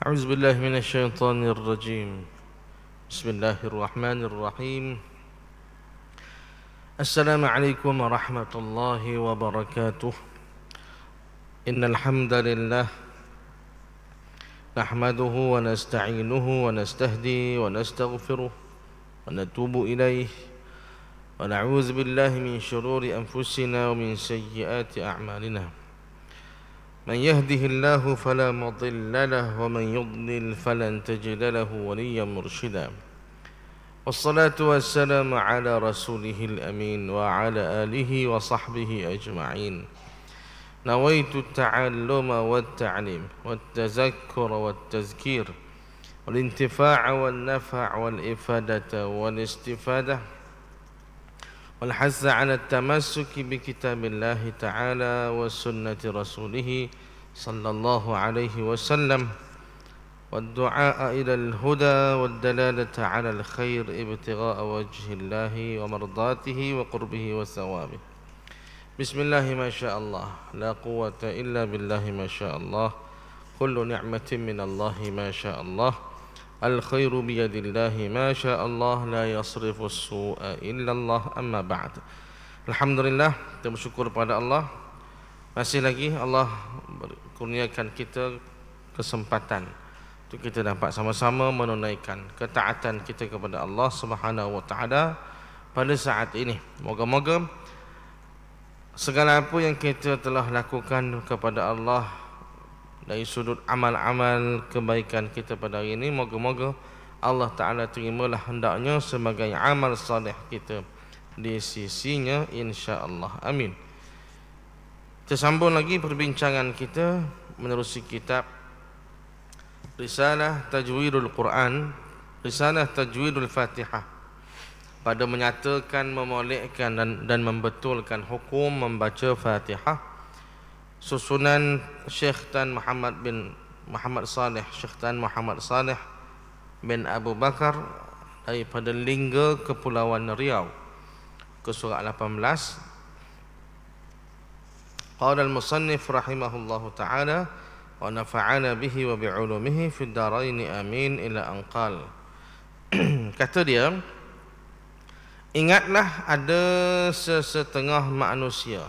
أعوذ بالله من الشيطان الرجيم. بسم الله الرحمن الرحيم. السلام عليكم ورحمة الله وبركاته. إن الحمد لله نحمده ونستعينه ونستهدي ونستغفره ونتوب إليه ونعوذ بالله من شرور أنفسنا ومن سيئات أعمالنا. من يهده الله فلا مضل له ومن يضلل فلن تجد له وليا مرشدا. والصلاة والسلام على رسوله الأمين وعلى آله وصحبه أجمعين. نويت التعلم والتعليم والتذكر والتذكير والانتفاع والنفع والإفادة والاستفادة والحث على التمسك بكتاب الله تعالى وسنة رسوله صلى الله عليه وسلم والدعاء إلى الهدى والدلالة على الخير ابتغاء وجه الله ومرضاته وقربه وثوابه. بسم الله ما شاء الله لا قوة إلا بالله ما شاء الله. كل نعمة من الله ما شاء الله. الخير بيد الله ما شاء الله لا يصرف السوء إلا الله. أما بعد. Alhamdulillah, kita bersyukur pada Allah. Masih lagi Allah kurniakan kita kesempatan untuk kita dapat sama-sama menunaikan ketaatan kita kepada Allah Subhanahu wa taala pada saat ini. Moga-moga segala apa yang kita telah lakukan kepada Allah dari sudut amal-amal kebaikan kita pada hari ini, moga-moga Allah Ta'ala terimalah hendaknya sebagai amal salih kita di sisinya, insya-Allah. Amin. Kita sambung lagi perbincangan kita menerusi kitab Risalah Tajwidul Quran, Risalah Tajwidul Fatihah, pada menyatakan, memolekkan dan membetulkan hukum membaca Fatihah, susunan Syekh Tan Muhammad bin Muhammad Saleh, Syekh Tan Muhammad Saleh bin Abu Bakar daripada Lingga, Kepulauan Riau, ke surat 18. Qala al-musannif rahimahullahu ta'ala wa nafa'ana bihi wa bi'ulumihi fid daraini amin ila anqal. Kata dia, ingatlah ada sesetengah manusia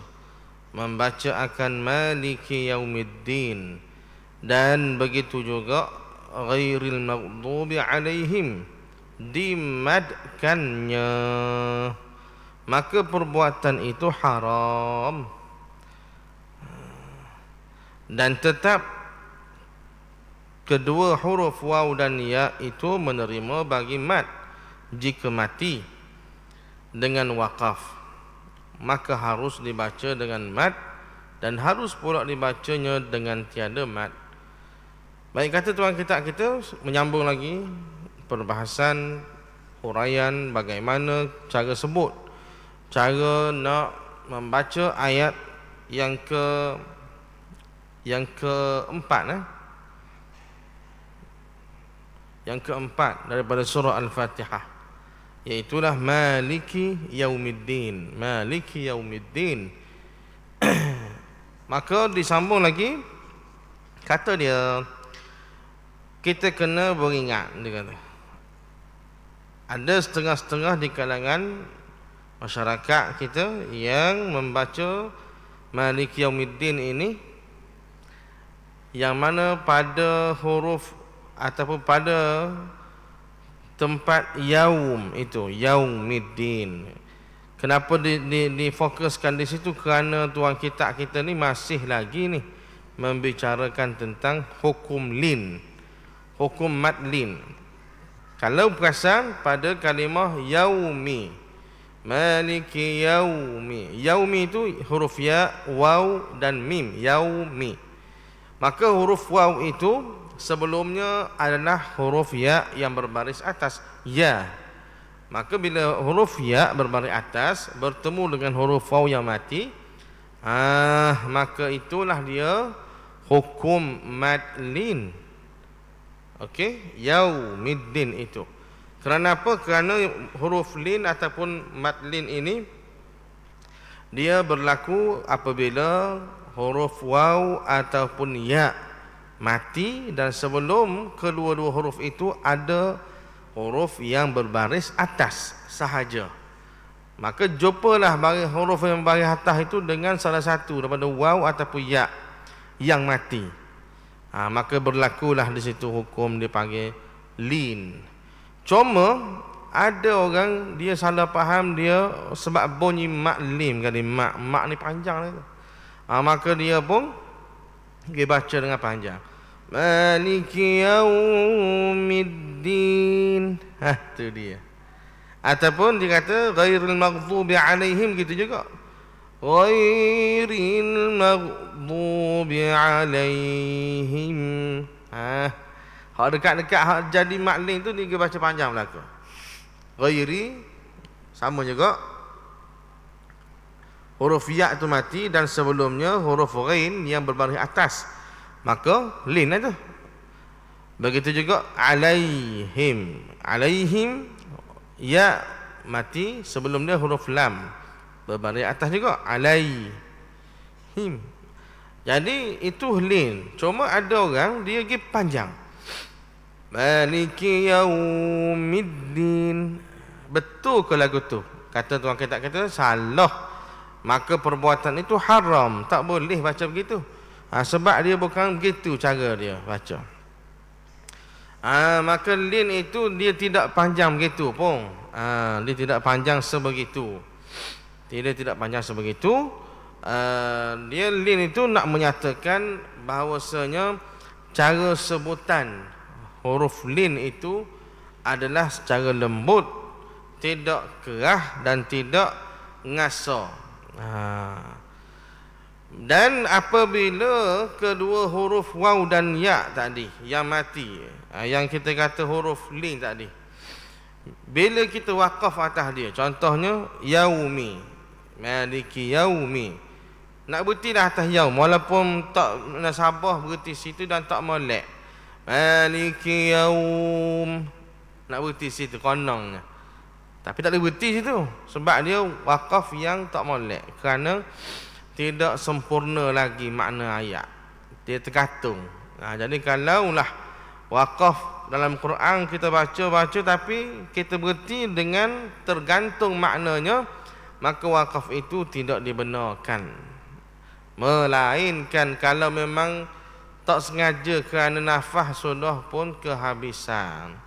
membaca akan Maliki Yaumiddin, dan begitu juga ghairil maghdubi alaihim, dimadkannya, maka perbuatan itu haram, dan tetap kedua huruf waw dan ya itu menerima bagi mad. Jika mati dengan waqaf, maka harus dibaca dengan mad, dan harus pula dibacanya dengan tiada mad. Baik, kata tuan kitab kita menyambung lagi perbahasan huraian bagaimana cara sebut, cara nak membaca ayat yang keempat, yang keempat daripada surah Al-Fatihah, iaitulah Maliki Yaumiddin, Maliki Yaumiddin. Maka disambung lagi, kata dia, kita kena beringat, dia kata, ada setengah-setengah di kalangan masyarakat kita yang membaca Maliki Yaumiddin ini, yang mana pada huruf ataupun pada tempat yaum itu, Yaumiddin. Kenapa difokuskan di situ? Kerana tuan kitab kita ni masih lagi ni membicarakan tentang hukum lin, hukum mad lin. Kalau perasan pada kalimah yaumi, Maliki Yaumi, yaumi itu huruf ya, waw dan mim, yaumi. Maka huruf waw itu sebelumnya adalah huruf ya yang berbaris atas, ya. Maka bila huruf ya berbaris atas bertemu dengan huruf waw yang mati, maka itulah dia hukum madlin. Okey, Yaumiddin itu. Kerana apa? Kerana huruf lin ataupun madlin ini dia berlaku apabila huruf waw ataupun ya mati, dan sebelum kedua-dua huruf itu ada huruf yang berbaris atas sahaja. Maka jumpalah baris huruf yang baris atas itu dengan salah satu daripada waw ataupun ya yang mati. Maka berlakulah di situ hukum dipanggil lin. Cuma ada orang dia salah faham dia sebab bunyi mak lim kali mak ni panjang lah tu. Maka dia pun dia baca dengan panjang. Maliki yaumiddin. Tu dia. Ataupun dia kata ghairil maghdubi alaihim, gitu juga. Ghairil maghdubi alaihim. Hak dekat-dekat hak jadi maklim tu dia baca panjang belaka. Ghairi sama juga. Huruf ya tu mati dan sebelumnya huruf ghain yang berbaris atas. Maka lin lah tu. Begitu juga alaihim. Alaihim ya mati sebelum dia huruf lam berbaris atas juga, alaihim. Jadi itu lin. Cuma ada orang dia pergi panjang. Maliki yaumiddin. Betul ke lagu tu? Kata tuan kitab kata salah. Maka perbuatan itu haram, tak boleh baca begitu. Sebab dia bukan begitu cara dia baca. Maka lin itu dia tidak panjang begitu pun. Dia tidak panjang sebegitu. Tidak panjang sebegitu. Dia lin itu nak menyatakan bahawasanya cara sebutan huruf lin itu adalah secara lembut, tidak kerah dan tidak ngasar. Dan apabila kedua huruf waw dan ya tadi yang mati, yang kita kata huruf lin tadi, bila kita wakaf atas dia, contohnya yaumi, maliki yaumi, nak berhenti dah atas yaum walaupun tak nasabah, berhenti situ dan tak molek. Maliki yaum, nak berhenti situ konongnya, tapi tak boleh berhenti situ sebab dia wakaf yang tak molek, kerana tidak sempurna lagi makna ayat, dia tergantung. Jadi kalaulah wakaf dalam Quran kita baca tapi kita berhenti dengan tergantung maknanya, maka wakaf itu tidak dibenarkan. Melainkan kalau memang tak sengaja kerana nafas sudah pun kehabisan,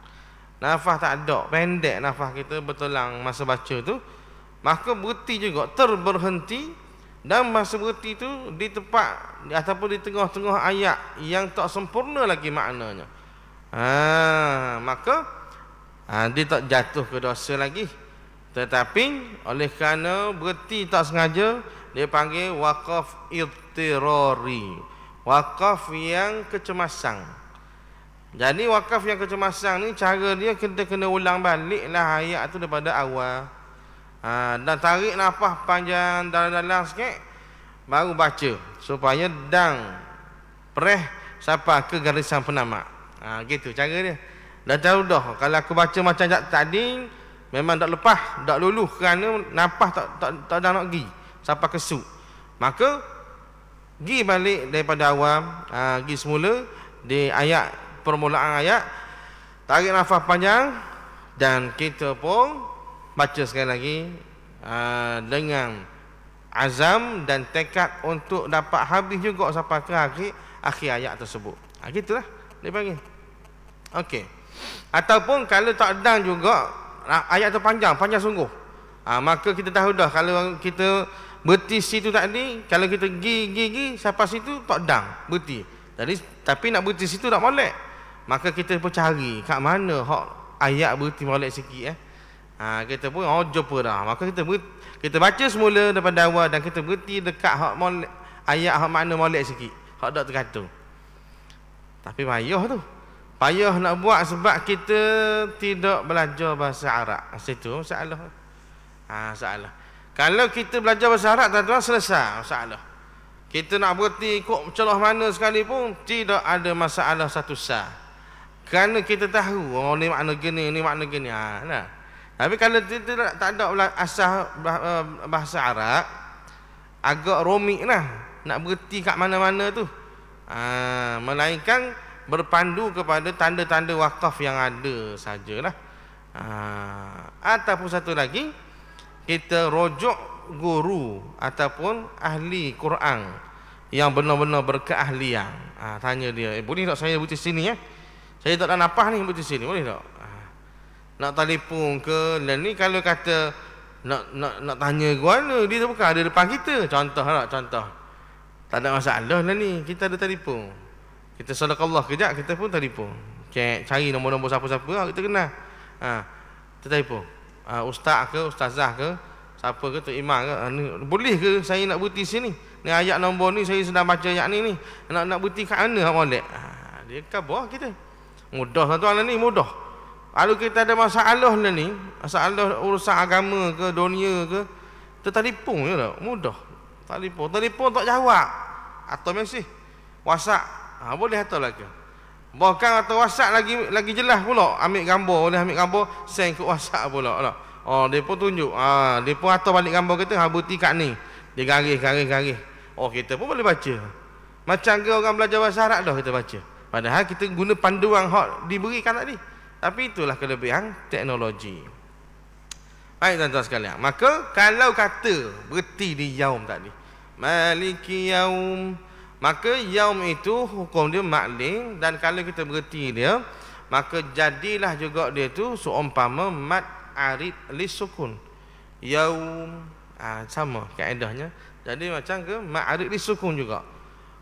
nafas tak ada, pendek nafas kita bertelang masa baca tu, maka berhenti juga, terberhenti. Dan masa berhenti tu di tempat ataupun di tengah-tengah ayat yang tak sempurna lagi maknanya, maka dia tak jatuh ke dosa lagi. Tetapi oleh kerana berhenti tak sengaja, dia panggil wakaf idtirari, wakaf yang kecemasan. Jadi wakaf yang kecemasan ni cara dia kita kena ulang baliklah ayat tu daripada awal. Dan tarik nafas panjang dalam-dalam sikit baru baca, supaya dang preh sampai ke garisan penamat. Gitu cara dia. Dah tahu dah kalau aku baca macam tadi memang tak lepas, tak luluh kerana nafas tak ada nak pergi sampai kesuk. Maka pergi balik daripada awal, pergi semula di ayat permulaan ayat, tarik nafas panjang, dan kita pun baca sekali lagi dengan azam dan tekad untuk dapat habis juga sampai ke akhir ayat tersebut. Gitulah dia panggil. Okey. Ataupun kalau tak dan juga ayat tu panjang sungguh, maka kita tahu dah kalau kita berhenti situ tadi, kalau kita gi sampai situ tak dan berhenti. Jadi tapi nak berhenti situ tak molek, maka kita pun cari kat mana hak ayat berhenti molek sikit. Kita pun jumpa dah. Maka kita baca semula daripada awal dan kita berhenti dekat hak molek, ayat hak makna molek sikit, hak tak tergantung. Tapi payah tu. Payah nak buat sebab kita tidak belajar bahasa Arab. Situ masalah. Masalah. Kalau kita belajar bahasa Arab, tuan-tuan, selesai masalah. Kita nak berhenti ikut celah mana sekalipun tidak ada masalah satu sah. Kerana kita tahu ni makna gini, ni makna gini. Nah. Tapi kalau kita tak ada asal bahasa Arab, agak rumit lah nak berhenti kat mana-mana tu. Melainkan berpandu kepada tanda-tanda wakaf yang ada sajalah. Ataupun satu lagi, kita rujuk guru ataupun ahli Quran yang benar-benar berkeahlian. Tanya dia, boleh tak saya bukti sini ya? Saya tak nak napah ni, bukti sini, boleh tak? Nak telefon ke, dan ni kalau kata nak tanya ke mana, dia bukan ada depan kita. Contoh lah, contoh. Tak ada masalah lah ni, kita ada telefon. Kita sadaqallah kejap, kita pun telefon. Cari nombor-nombor siapa-siapa, kita kenal. Kita telefon. Ustaz ke, ustazah ke, siapa ke, Tok Imam ke, boleh ke saya nak bukti sini? Ni ayat nombor ni, saya sedang baca ayat ni. Nak bukti kat mana hak molek? Dia khabar kita. Mudah tuan-tuan ni, mudah. Kalau kita ada masalah lah ni, masalah urusan agama ke, dunia ke, kita telefon je lah, mudah. Telefon tak jawab. Atau mesej, WhatsApp, boleh atau lagi. Bahkan atau WhatsApp lagi jelas pula. Ambil gambar, boleh ambil gambar, send ke WhatsApp pula lah. Dia pun tunjuk. Dia pun atur balik gambar kita, bukti kat ni. Dia garis. Kita pun boleh baca. Macam ke orang belajar bahasa Arab dah kita baca. Padahal kita guna panduan hak diberikan tadi. Tapi itulah kelebihan teknologi. Baik tuan-tuan sekalian. Maka kalau kata berhenti di yaum tadi, Maliki yaum, maka yaum itu hukum dia maklim. Dan kalau kita berhenti dia, maka jadilah juga dia tu seumpama mad arid lisukun. Yaum, sama kaedahnya. Jadi macam ke mad arid lisukun juga.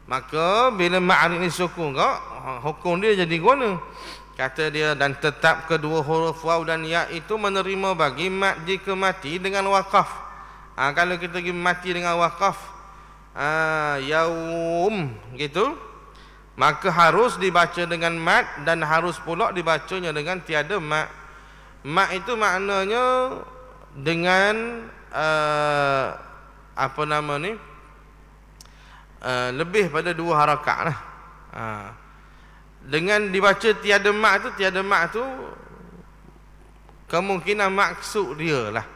Maka bila mad arid lisukun kau, hukum dia jadi guna. Kata dia, dan tetap kedua huruf waw dan ya itu menerima bagi mat jika mati dengan wakaf. Kalau kita mati dengan wakaf, yaum gitu, maka harus dibaca dengan mat dan harus pula dibacanya dengan tiada mat. Mat itu maknanya dengan apa nama ni, lebih pada 2 harakat lah. Dengan dibaca tiada mak tu kemungkinan maksud dia lah,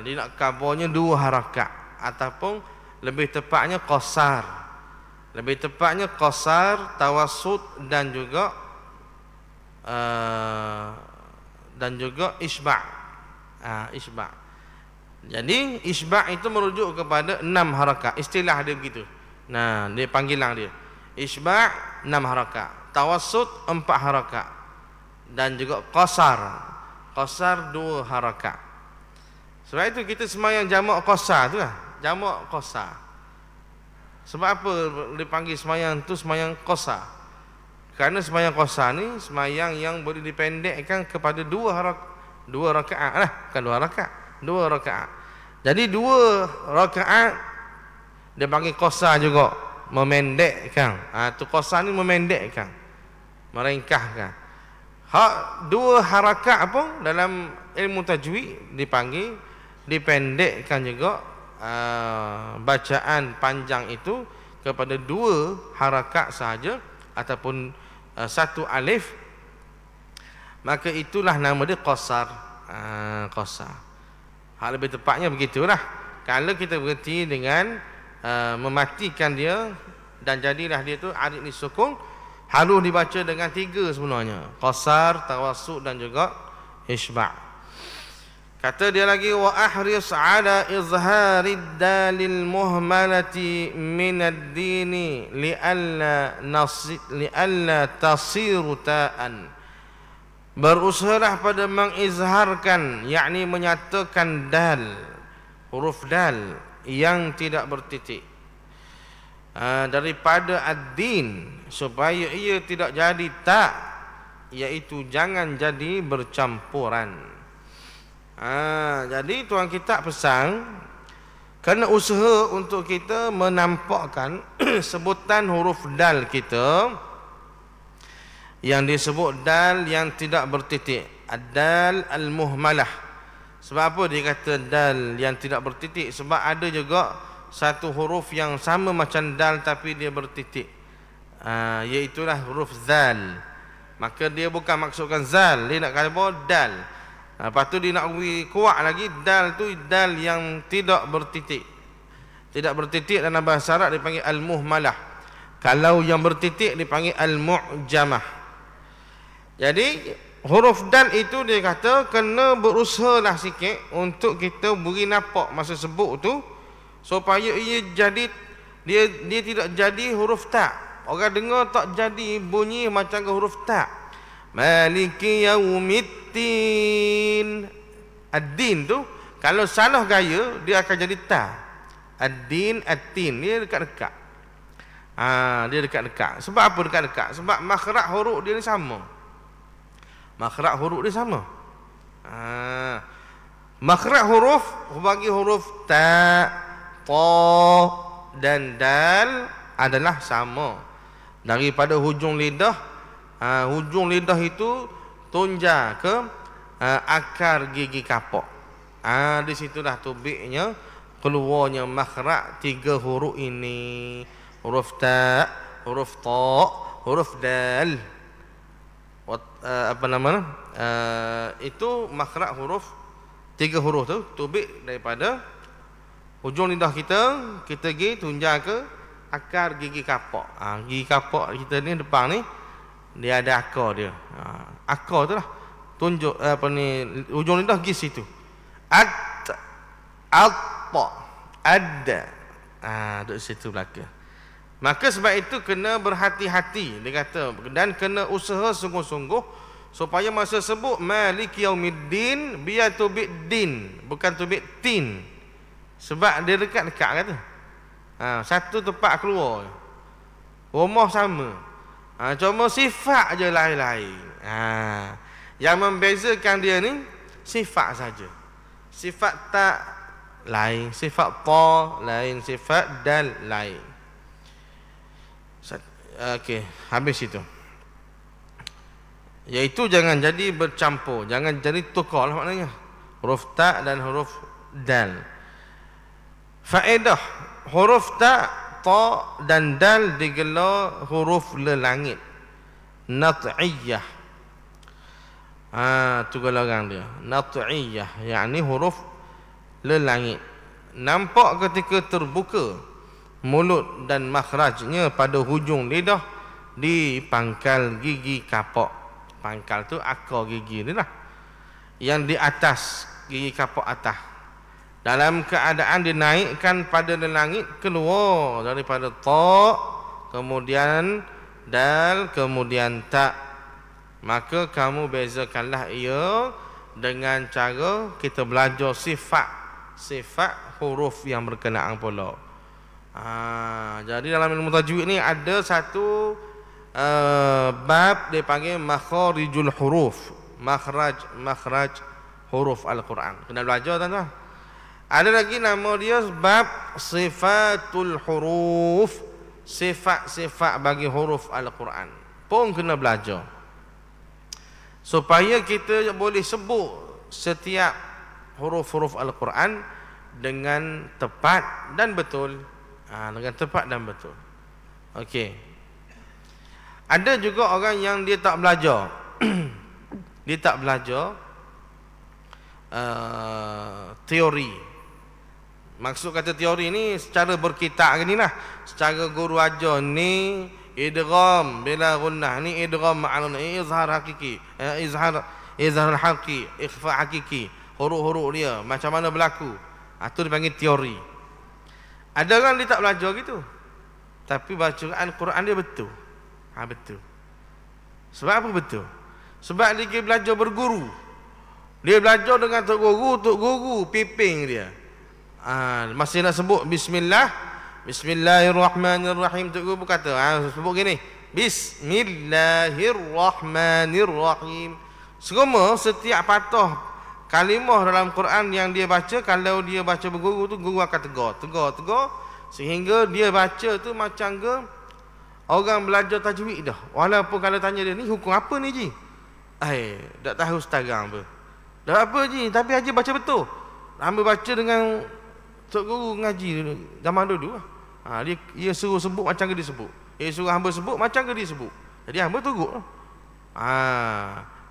dia nak kabarnya 2 harakat ataupun lebih tepatnya qasar. Lebih tepatnya qasar, tawassut dan juga isba'. Isba'. Jadi isba' itu merujuk kepada 6 harakat. Istilah dia begitu. Dia panggilan dia. Isba' 6 harakat. Tawassut 4 harakat. Dan juga qasar. Qasar 2 harakat. Sebab itu kita semayang jamak qasar tu lah. Jamak qasar. Sebab apa dipanggil semayang tu semayang qasar? Kerana semayang qasar ni semayang yang boleh dipendekkan kepada 2 rakaat lah. Bukan 2 rakaat, 2 rakaat. Jadi 2 rakaat dia panggil qasar juga, memendekkan. Tu qasar ni memendekkan, meringkahkan. Hak 2 harakat pun dalam ilmu tajwid dipanggil dipendekkan juga, bacaan panjang itu kepada 2 harakat sahaja ataupun 1 alif, maka itulah nama dia qasar. Qasar. Hak lebih tepatnya begitulah. Kalau kita berhenti dengan mematikan dia dan jadilah dia tu arid lisukun, harus dibaca dengan 3 sebenarnya, qasar, tawassut dan juga isba'. Kata dia lagi, wa ahris ala izharid dalil muhmalati min ad-dini li'alla tasiru ta'an. Berusahalah pada mengizharkan, yakni menyatakan dal, huruf dal yang tidak bertitik, daripada ad-din, supaya ia tidak jadi tak, iaitu jangan jadi bercampuran. Jadi tuan kita pesan, kena usaha untuk kita menampakkan sebutan huruf dal kita yang disebut dal yang tidak bertitik, ad-dal al-muhmalah. Sebab apa dia kata dal yang tidak bertitik? Sebab ada juga satu huruf yang sama macam dal tapi dia bertitik, iaitulah huruf zal. Maka dia bukan maksudkan zal, dia nak kata dal. Lepas tu dia nak kuat lagi, dal tu dal yang tidak bertitik. Tidak bertitik dalam bahasa Arab dipanggil al-muhmalah. Kalau yang bertitik dipanggil al-mu'jamah. Jadi huruf dal itu dia kata kena berusahalah sikit untuk kita beri nampak masa sebut tu supaya ia jadi dia tidak jadi huruf ta. Orang dengar tak jadi bunyi macam ke huruf ta. Maliki yaumiddin. Ad-din tu kalau salah gaya dia akan jadi ta. Ad-din, at-tin, dia dekat-dekat. Dia dekat-dekat. Sebab apa dekat-dekat? Sebab makhraj huruf dia ni sama. Makhraj huruf dia sama. Makhraj huruf bagi huruf ta, ta dan dal adalah sama. Daripada hujung lidah, hujung lidah itu tunja ke akar gigi kapok. Di situlah tubiknya keluarnya makhraj 3 huruf ini. Huruf ta, huruf ta, huruf dal. Apa nama? Itu makhraj huruf 3 huruf tu tubik daripada hujung lidah kita pergi tunja ke akar gigi kapok. Gigi kapok kita ni depan ni dia ada akar dia. Akar tu lah tunjuk apa ni hujung lidah pergi situ. At, ada. Duduk situ belakang. Maka sebab itu kena berhati-hati dia kata dan kena usaha sungguh-sungguh supaya masa sebut maliki yaumiddin biar tubik din bukan tubik tin. Sebab dia dekat-dekat kata. Satu tempat keluar. Rumah sama. Cuma sifat je lain-lain. Yang membezakan dia ni sifat saja. Sifat tak lain, sifat ta lain, sifat dal lain. Okey, habis itu. Iaitu jangan jadi bercampur, jangan jadi tukar lah maknanya. Huruf ta dan huruf dal. Faedah huruf ta, ta dan dal digelar huruf lelangit. Nat'iyah. Tu gelaran dia. Nat'iyah, yakni huruf lelangit. Nampak ketika terbuka mulut dan makhrajnya pada hujung lidah di pangkal gigi kapok. Pangkal tu akar gigi ni lah. Yang di atas gigi kapok atas. Dalam keadaan dinaikkan pada langit keluar daripada ta, kemudian dal, kemudian ta. Maka kamu bezakanlah ia dengan cara kita belajar sifat huruf yang berkenaan pula. Jadi dalam ilmu tajwid ni ada satu bab dia panggil makharijul huruf, makhraj huruf Al-Quran. Kena belajar tuan-tuan. Ada lagi nama dia bab sifatul huruf, sifat-sifat bagi huruf Al-Quran. Pun kena belajar supaya kita boleh sebut setiap huruf-huruf Al-Quran dengan tepat dan betul. Dengan tepat dan betul. Okey. Ada juga orang yang dia tak belajar. Dia tak belajar teori. Maksud kata teori ni secara berkitab ni lah. Secara guru ajar ni idgham bila gunnah, ni idgham ma'lun, izhar hakiki, izhar hakiki, ikhfa hakiki. Huruf-huruf dia macam mana berlaku. Itu dipanggil teori. Ada orang dia tak belajar gitu, tapi bacaan Quran dia betul. Betul. Sebab apa betul? Sebab dia belajar berguru. Dia belajar dengan tok guru piping dia. Masih nak sebut bismillah, bismillahirrahmanirrahim, tok guru kata, sebut gini, bismillahirrahmanirrahim. Semua setiap patah kalimah dalam Quran yang dia baca, kalau dia baca berguru tu, guru akan tegar sehingga dia baca tu macam ke orang belajar tajwid dah. Walaupun kalau tanya dia, ni hukum apa ni ji? Tak tahu sekarang apa. Dah apa ji? Tapi Haji baca betul. Hamba baca dengan tok guru ngaji zaman dulu. Dia suruh sebut macam ke dia sebut. Dia suruh hamba sebut macam ke dia sebut. Jadi hamba turut.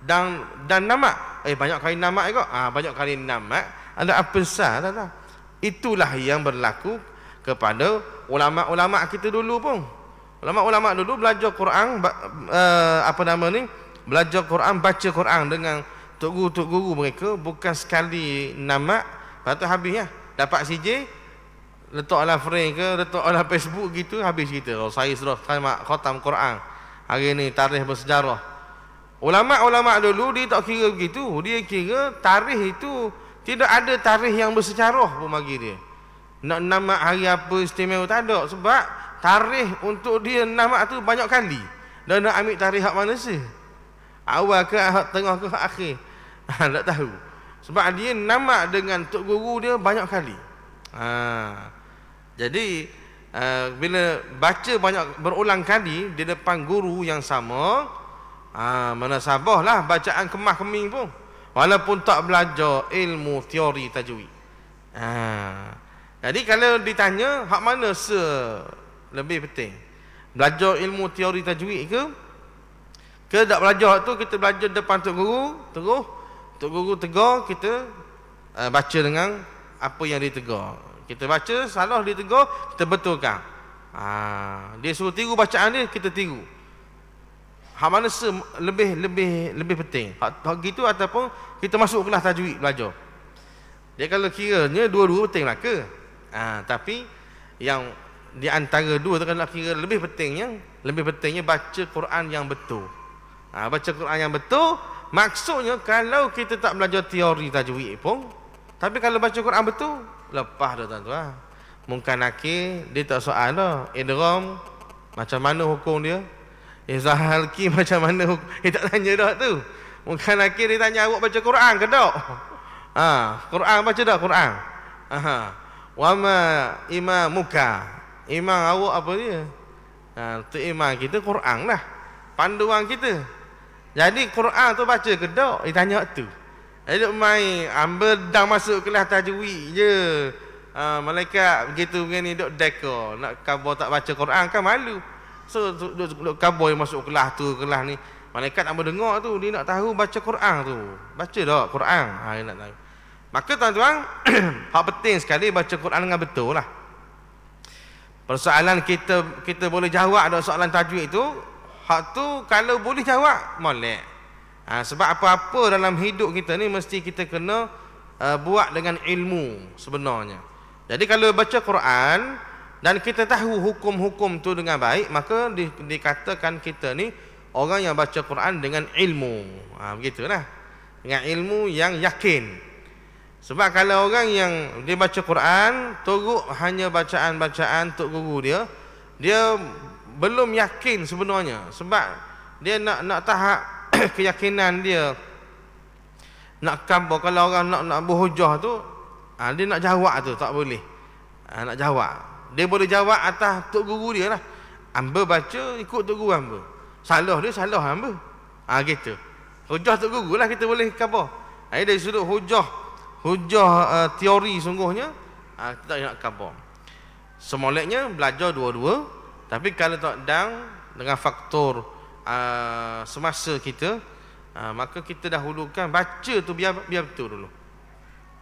Dan nama banyak kali nama juga. Banyak kali nama ada apa sah tak? Itulah yang berlaku kepada ulama-ulama kita dulu pun. Ulama-ulama dulu belajar Quran belajar Quran, baca Quran dengan tok guru mereka bukan sekali nama, lepas tu habis ya. Dapat CJ, letak dalam frame ke, letak dalam Facebook gitu, habis kita. Oh, saya sudah khatam Quran. Hari ni tarikh bersejarah. Ulama-ulama dulu dia tak kira begitu. Dia kira tarikh itu tidak ada tarikh yang bersejarah pun bagi dia. Nak nama hari apa istimewa tak ada, sebab tarikh untuk dia nama tu banyak kali. Dan nak ambil tarikh hak mana sih? Awal ke hak tengah ke hak akhir? Tak tahu. Sebab dia nama dengan tok guru dia banyak kali. Jadi bila baca banyak berulang kali di depan guru yang sama, munasabahlah bacaan kemah keming pun, walaupun tak belajar ilmu teori tajwid. Jadi kalau ditanya hak mana lebih penting, belajar ilmu teori tajwid ke tak belajar tu, kita belajar depan tok guru terus tok guru tegur kita, baca dengan apa yang dia tegur. Kita baca salah dia tegur, kita betulkan. Dia suruh tiru bacaan dia, kita tiru. Hak mana lebih penting? Hak gitu ataupun kita masuk kelas tajwid belajar. Dia kalau kiranya dua-dua penting lah ke? Tapi yang di antara dua tu kalau kira lebih pentingnya baca Quran yang betul. Baca Quran yang betul maksudnya kalau kita tak belajar teori tajwid pun, tapi kalau baca Quran betul, lepas dah tuan-tuan. Mungkin nakir dia tak soal dah. Idgham macam mana hukum dia? Izhar halqi macam mana hukum? Dia tak tanya dah tu. Mungkin nakir dia tanya awak baca Quran ke tak? Quran baca dah Quran. Wa ma imamuka. Imam awak apa dia? Tu imam kita Quran lah. Panduan kita. Jadi Quran tu baca ke tak? Dia tanya tu. Dia main ambil dah masuk kelas tajwid je. Malaikat begitu begini duk deka nak khabar tak baca Quran kan malu. So duk khabar masuk kelas tu kelas ni. Malaikat nak dengar tu, dia nak tahu baca Quran tu. Baca tak Quran? Dia nak tahu. Maka tuan-tuan, hak penting sekali baca Quran dengan betul lah. Persoalan kita boleh jawab dak soalan tajwid tu, hak tu kalau boleh jawab molek. Sebab apa-apa dalam hidup kita ni mesti kita kena buat dengan ilmu sebenarnya. Jadi kalau baca Quran dan kita tahu hukum-hukum tu dengan baik, maka dikatakan kita ni orang yang baca Quran dengan ilmu. Begitulah. Dengan ilmu yang yakin. Sebab kalau orang yang dia baca Quran teruk hanya bacaan-bacaan tok guru dia belum yakin sebenarnya. Sebab dia nak tahap keyakinan dia. Nak khabar kalau orang nak berhujah tu, dia nak jawab tu tak boleh. Nak jawab. Dia boleh jawab atas tok guru dia lah. Hamba baca ikut tok guru hamba. Salah dia salah hamba. Gitu. Hujah tok guru lah kita boleh khabar. Dari sudut hujah teori sungguhnya, kita tak nak khabar. Semoleknya belajar dua-dua, tapi kalau tak dengan faktor semasa kita, maka kita dahulukan baca tu biar betul dulu.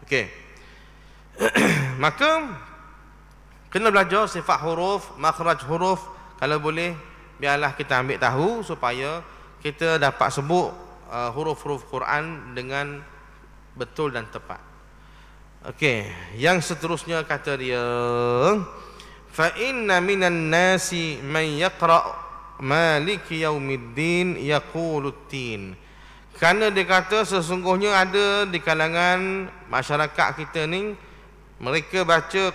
Okey. Maka kena belajar sifat huruf, makhraj huruf. Kalau boleh biarlah kita ambil tahu supaya kita dapat sebut huruf-huruf Quran dengan betul dan tepat. Okey, yang seterusnya kata dia, fa inna minan nasi man yaqra maliki yaumiddin yaqulutin. Kerana dia kata sesungguhnya ada di kalangan masyarakat kita ni mereka baca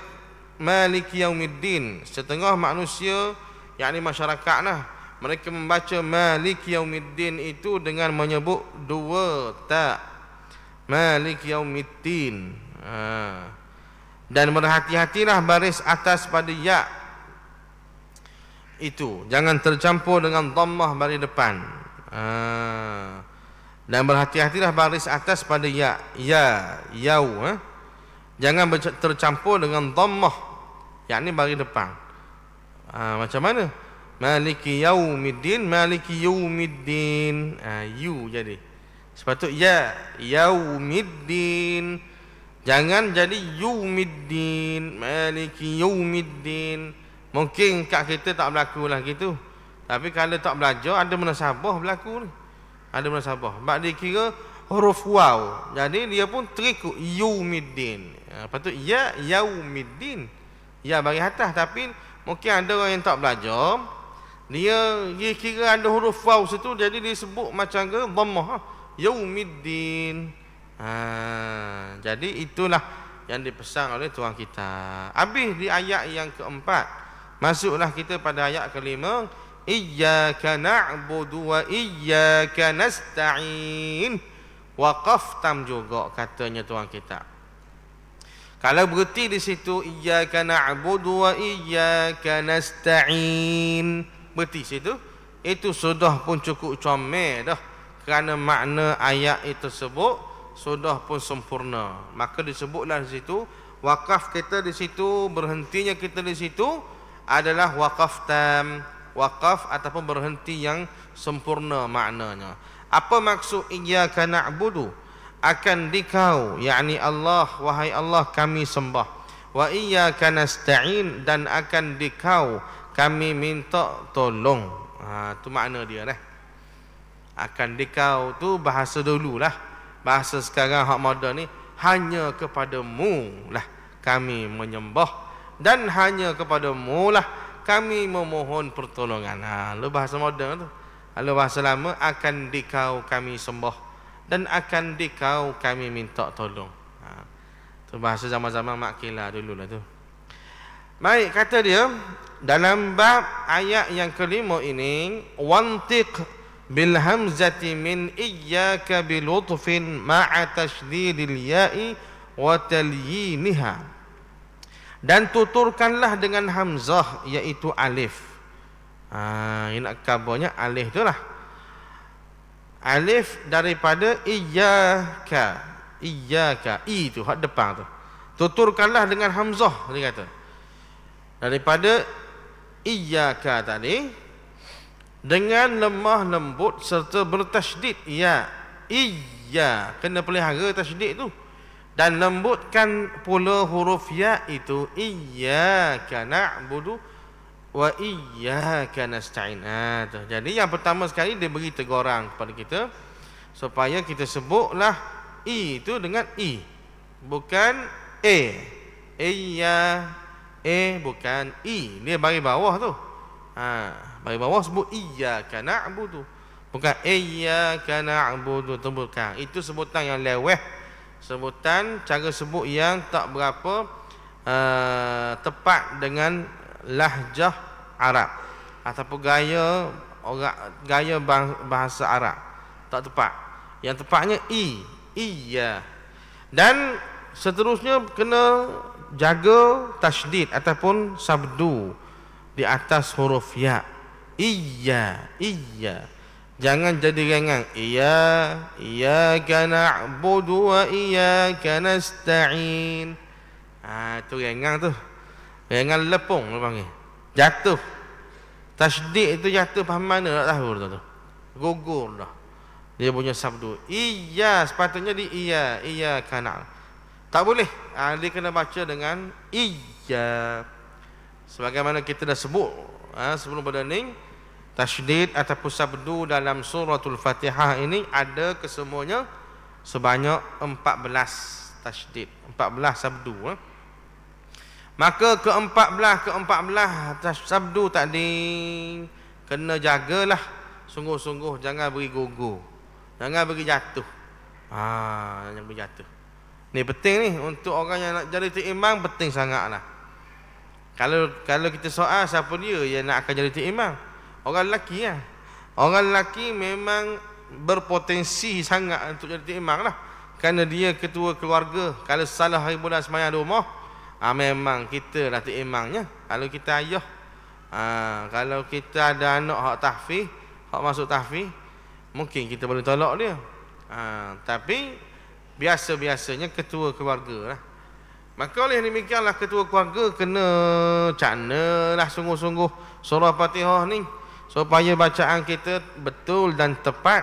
maliki yaumiddin. Setengah manusia yakni masyarakat lah, mereka membaca maliki yaumiddin itu dengan menyebut dua ta. Maliki yaumiddin. Dan berhati-hatilah baris atas pada ya itu, jangan tercampur dengan dhammah baris depan. Dan berhati-hatilah baris atas pada ya yau, jangan tercampur dengan dhammah, yakni baris depan. Macam mana? Maliki yaumiddin, maliki yaumiddin, yu jadi sepatut ya yaumiddin. Jangan jadi yaumiddin, maliki yaumiddin. Mungkin kat kita tak berlaku lah gitu. Tapi kalau tak belajar ada munasabah berlaku ni. Ada munasabah. Sebab dia kira huruf waw. Jadi dia pun terikut yaumiddin. Lepas tu ya yaumiddin. Ya bagi atas, tapi mungkin ada orang yang tak belajar. Dia kira ada huruf waw situ, jadi dia sebut macam ke dhammah. Yaumiddin. Jadi itulah yang dipesan oleh tuan kita. Habis di ayat yang keempat, masuklah kita pada ayat kelima. Iyyaka na'budu wa iyyaka nasta'in. Waqaf tam juga katanya tuan kita. Kalau berhenti di situ iyyaka na'budu wa iyyaka nasta'in, berhenti situ, itu sudah pun cukup comel dah. Kerana makna ayat itu tersebut sudah pun sempurna. Maka disebutlah di situ, wakaf kita di situ, berhentinya kita di situ adalah wakaf tam, wakaf ataupun berhenti yang sempurna maknanya. Apa maksud iyyaka na'budu? Akan dikau, yakni Allah, wahai Allah kami sembah. Wa iyyaka nasta'in, dan akan dikau kami minta tolong. Tu makna dia lah. Akan dikau tu bahasa dululah. Bahasa sekarang hak moden ni, hanya kepadamu lah kami menyembah, dan hanya kepadamu lah kami memohon pertolongan. Lu bahasa moden tu. Kalau bahasa lama, akan dikau kami sembah dan akan dikau kami minta tolong. Tu bahasa zaman-zaman Makilah dululah tu. Baik, kata dia dalam bab ayat yang kelima ini, wantiq bil hamzati min iyyaka bi lutfin ma'a tashdidil ya'i wa talyiniha. Dan tuturkanlah dengan hamzah, iaitu alif. Ini kabarnya alif tu lah. Alif daripada iyyaka. Iyyaka, i tu hak depan tu. Tuturkanlah dengan hamzah, dia kata. Daripada iyyaka tadi dengan lemah lembut serta bertasydid ya. Iyya, kena pelihara tasydid tu. Dan lembutkan pula huruf ya itu, iyyaka na'budu wa iyyaka nasta'in. Jadi yang pertama sekali dia beri teguran kepada kita supaya kita sebutlah i itu dengan i, bukan e. Iya, bukan i. Dia bagi bawah tu. Bagi bawah sebut iyyaka na'budu, bukan iyyaka na'budu, tu bukan. Itu sebutan yang leweh, sebutan cara sebut yang tak berapa tepat dengan lahjah Arab ataupun gaya bahasa Arab, tak tepat. Yang tepatnya iya. Dan seterusnya kena jaga tasydid ataupun sabdu di atas huruf ya. Iya. Jangan jadi rengang. Iyyaka na'budu wa iyyaka nasta'in. Tu rengang tu. Rengang lepung dia panggil. Jatuh. Tasydid itu jatuh, faham mana tak tahu tu. Gugur dah. Dia punya sabdu. Iya, sepatutnya di iya kana. Tak boleh. Dia kena baca dengan iya. Sebagaimana kita dah sebut sebelum pada ni, tasydid ataupun sabdu dalam suratul Fatihah ini ada kesemuanya sebanyak 14 tasydid, 14 sabdu. Maka ke-14 sabdu tadi kena jagalah sungguh-sungguh, jangan beri gugur, jangan beri jatuh. Jangan beri jatuh. Ni penting ni untuk orang yang nak jadi imam, penting sangatlah. Kalau kita soal siapa dia yang nak akan jadi imam, orang lelaki lah. Orang lelaki memang berpotensi sangat untuk jadi imam lah. Kerana dia ketua keluarga. Kalau salah hari bulan sembahyang di rumah, memang kita lah imamnya. Kalau kita ayah, kalau kita ada anak hak tahfiz, hak masuk tahfiz, mungkin kita boleh tolak dia. Tapi biasa-biasanya ketua keluarga lah. Maka oleh demikianlah ketua keluarga kena canalah sungguh-sungguh surah Fatihah ni supaya bacaan kita betul dan tepat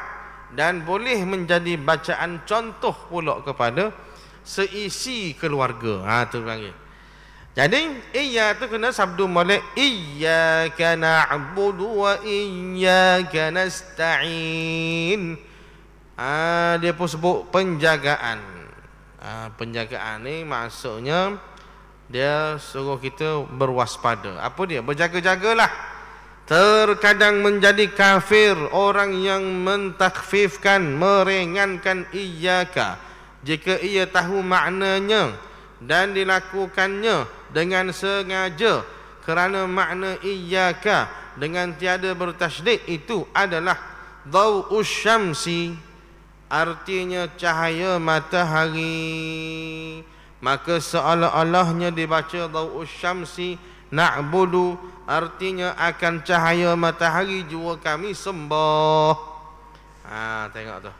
dan boleh menjadi bacaan contoh pula kepada seisi keluarga. Tu panggil. Jadi iya tu kena sabdu molek iyyaka na'budu wa iyyaka nasta'in. Dia pun sebut penjagaan. Penjagaan ni maksudnya dia suruh kita berwaspada. Apa dia? Berjaga-jagalah. Terkadang menjadi kafir orang yang mentakfifkan, meringankan iyyaka jika ia tahu maknanya dan dilakukannya dengan sengaja, kerana makna iyyaka dengan tiada bertasydid itu adalah dhau'us syamsi, artinya cahaya matahari. Maka seolah-olahnya dibaca dhau'us syamsi na'budu, artinya akan cahaya matahari jua kami sembah. Tengok tu.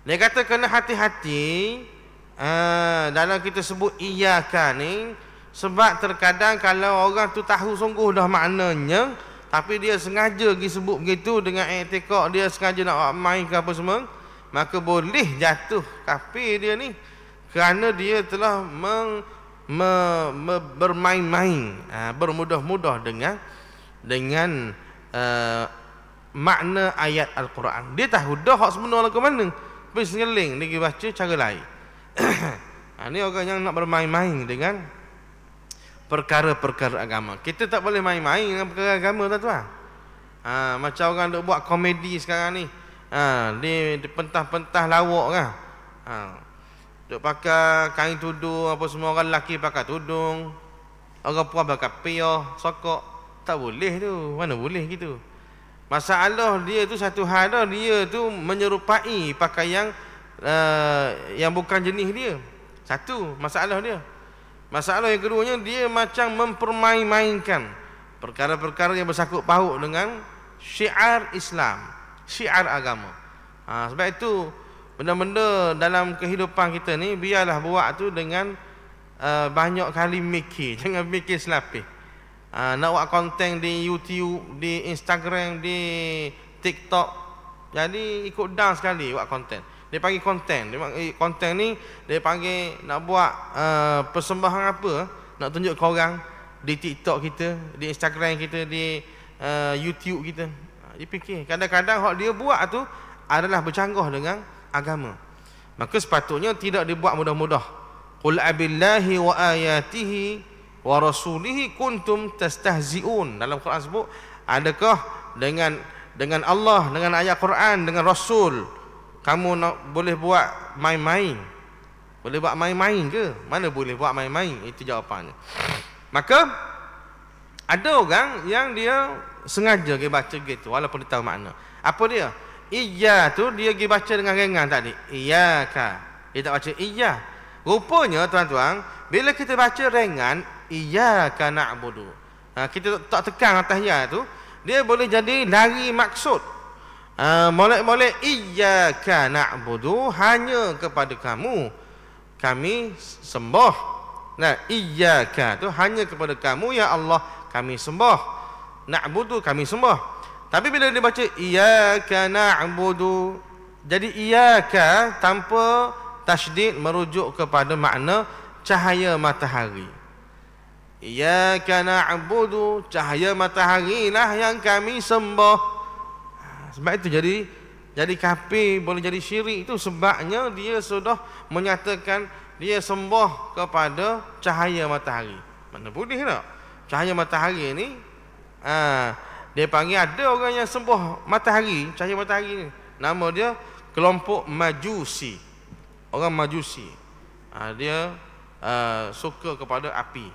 Dia kata kena hati-hati dalam kita sebut iyyaka ni, sebab terkadang kalau orang tu tahu sungguh dah maknanya, tapi dia sengaja pergi sebut begitu dengan i'tiqad dia sengaja nak main ke apa semua, maka boleh jatuh kafir dia ni, kerana dia telah bermain-main, bermudah-mudah dengan makna ayat Al-Quran. Dia tahu dah hak sebenar ke mana, tapi sengeling dia baca cara lain. Ini orang yang nak bermain-main dengan perkara-perkara agama. Kita tak boleh main-main dengan perkara agama, tuan-tuan. Macam orang duk buat komedi sekarang ni. Dia pentah-pentah lawak kan. Duk pakai kain tudung apa semua, orang lelaki pakai tudung, orang perempuan pakai piyah, sokok. Tak boleh tu. Mana boleh gitu. Masalah dia tu satu hal dah, dia tu menyerupai pakaian yang bukan jenis dia. Satu masalah dia. Masalah yang keduanya, dia macam mempermain-mainkan perkara-perkara yang bersangkut paut dengan syiar Islam, syiar agama. Sebab itu benda-benda dalam kehidupan kita ni biarlah buat tu dengan banyak kali mikir, jangan mikir selapis. Nak buat konten di YouTube, di Instagram, di TikTok, jadi ikut down sekali buat konten. Dia panggil konten. Konten ni dia panggil nak buat persembahan apa, nak tunjuk ke orang di TikTok kita, di Instagram kita, di YouTube kita. Dia fikir kadang-kadang hak dia buat tu adalah bercanggah dengan agama. Maka sepatutnya tidak dibuat mudah-mudah. Qul abillahi wa ayatihi wa rasulihi kuntum tastahzi'un. Dalam Quran sebut, adakah dengan Allah, dengan ayat Quran, dengan Rasul, kamu nak boleh buat main-main? Boleh buat main-main ke? Mana boleh buat main-main? Itu jawapannya. Maka ada orang yang dia sengaja dia baca gitu walaupun dia tahu makna. Apa dia? Iya tu dia pergi baca dengan ringan tadi. Iyyaka. Dia tak baca iya. Rupanya tuan-tuan, bila kita baca ringan iyyaka na'budu, kita tak tekan atas ya tu, dia boleh jadi lari maksud. Molek-molek iyyaka na'budu, hanya kepada kamu kami sembah. Nah, iyyaka tu hanya kepada kamu ya Allah kami sembah. Na'budu kami sembah. Tapi bila dia baca iyyaka na'budu, jadi iyyaka tanpa tasydid merujuk kepada makna cahaya matahari. Iyyaka na'budu, cahaya matahari lah yang kami sembah. Sebab itu jadi kafir, boleh jadi syirik itu sebabnya dia sudah menyatakan dia sembah kepada cahaya matahari. Mana boleh tak? Cahaya matahari ni dia panggil, ada orang yang sembah matahari, cahaya matahari ni. Nama dia kelompok Majusi. Orang Majusi. Dia suka kepada api.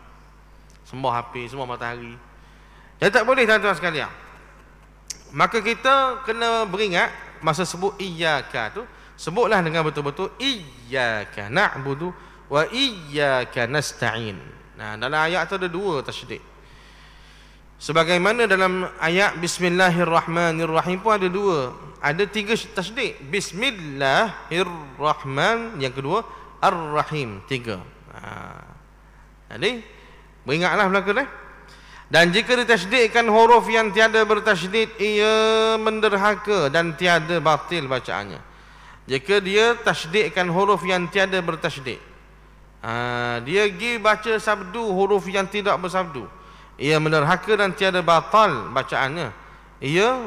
Sembah api, sembah matahari. Jadi tak boleh tuan-tuan sekalian. Maka kita kena beringat masa sebut iyyaka tu, sebutlah dengan betul-betul iyyaka na'budu wa iyyaka nasta'in. Dalam ayat tu ada dua tasydid. Sebagaimana dalam ayat Bismillahirrahmanirrahim pun ada dua, ada tiga tasydid. Bismillahirrahman, yang kedua Ar-Rahim, tiga. Jadi beringatlah belaka. Dan jika ditasydidkan huruf yang tiada bertasydid, ia menderhaka dan tiada batil bacaannya. Jika dia tasydidkan huruf yang tiada bertasydid, Dia pergi baca sabdu huruf yang tidak bersabdu. Ia menderhaka dan tiada batal bacaannya. Ia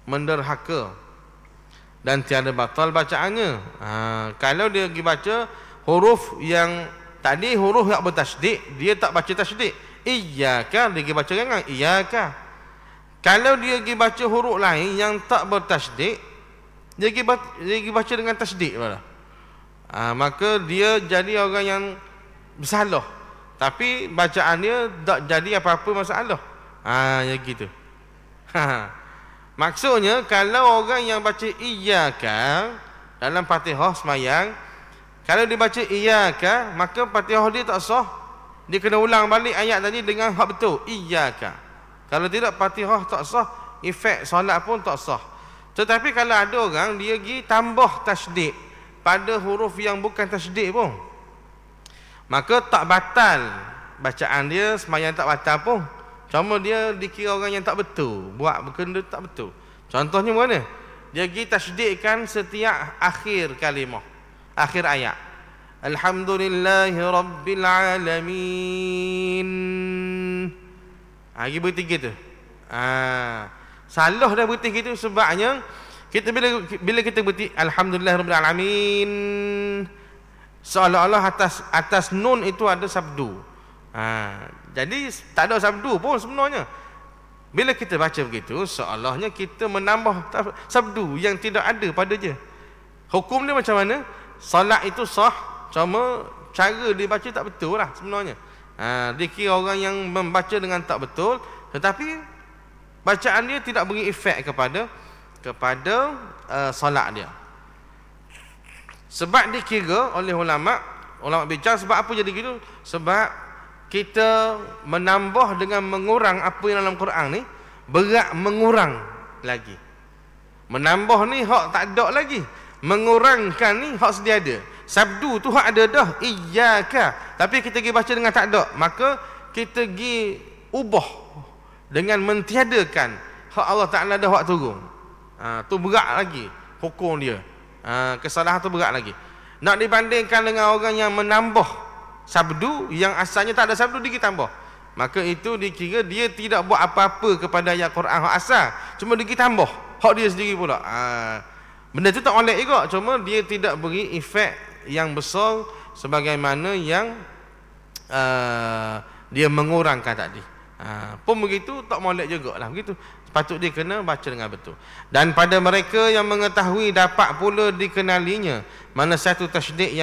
menderhaka dan tiada batal bacaannya. Kalau dia pergi baca huruf yang tadi huruf yang bertasydid, dia tak baca tasydid. Iyyaka, dia pergi baca dengan iyyaka. Kalau dia pergi baca huruf lain yang tak bertasydid, dia pergi baca dengan tasydid pula. Maka dia jadi orang yang bersalah. Tapi bacaan dia tak jadi apa-apa masalah. Ya gitu. Maksudnya kalau orang yang baca iyyaka dalam Fatihah semayang, kalau dia baca iyyaka, maka Fatihah dia tak sah. Dia kena ulang balik ayat tadi dengan hak betul, iyyaka. Kalau tidak Fatihah tak sah, efek solat pun tak sah. Tetapi kalau ada orang dia pergi tambah tasydid pada huruf yang bukan tasydid pun, maka tak batal bacaan dia, semayang tak batal pun. Cuma dia dikira orang yang tak betul, buat benda tak betul. Contohnya mana? Dia pergi tasydidkan setiap akhir kalimah, akhir ayat. Alhamdulillahi Rabbil Alamin. Dia berhenti gitu. Salah dah berhenti gitu sebabnya kita bila kita berhenti Alhamdulillahi Rabbil Alamin, seolah-olah atas nun itu ada sabdu. Jadi tak ada sabdu pun sebenarnya. Bila kita baca begitu, seolahnya kita menambah sabdu yang tidak ada pada dia. Hukum dia macam mana? Salat itu sah, cuma cara dia baca tak betul lah sebenarnya. Dia kira orang yang membaca dengan tak betul, tetapi bacaan dia tidak beri efek kepada salat dia. Sebab dikira oleh ulama bincang sebab apa jadi gitu? Sebab kita menambah dengan mengurang apa yang dalam Quran ni, berat mengurang lagi. Menambah ni hak tak ada lagi, mengurangkan ni hak sedia ada. Sabdu tu hak ada dah, iyyaka, tapi kita pergi baca dengan tak ada, maka kita pergi ubah dengan mentiadakan hak Allah Ta'ala dah hak turun. Tu berat lagi hukum dia. Kesalahan tu berat lagi. Nak dibandingkan dengan orang yang menambah sabdu yang asalnya tak ada sabdu, dia tambah, maka itu dikira dia tidak buat apa-apa kepada ayat Quran hak asal, cuma dia tambah hak dia sendiri pula. Benda tu tak oleh juga, cuma dia tidak beri efek yang besar sebagaimana yang dia mengurangkan tadi. Pun begitu tak molek jugalah begitu. Patut dia kena baca dengan betul. Dan pada mereka yang mengetahui dapat pula dikenalinya mana satu tasydid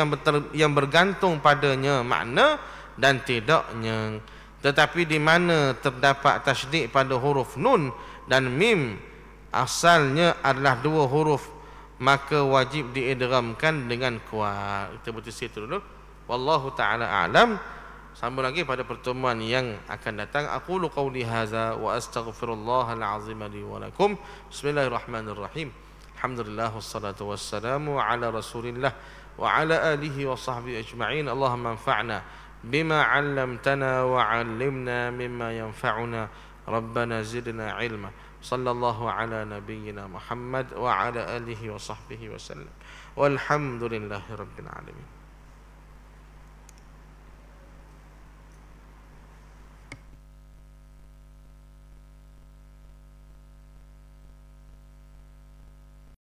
yang bergantung padanya makna dan tidaknya. Tetapi di mana terdapat tasydid pada huruf nun dan mim asalnya adalah dua huruf, maka wajib diidghamkan dengan kuat. Kita berhenti situ dulu. Wallahu ta'ala a'lam. Sambung lagi pada pertemuan yang akan datang. Aqulu qawli hadza wa astaghfirullahal azim li wa lakum. Bismillahirrahmanirrahim. Alhamdulillah wassalatu wassalamu ala Rasulillah wa ala alihi wa sahbihi ajma'in. Allahumma anfa'na bima 'allamtana wa 'allimna mimma yanfa'una. Rabbana zidna 'ilma. Sallallahu ala nabiyyina Muhammad wa ala alihi wa sahbihi wasallam. Walhamdulillahirabbil alamin.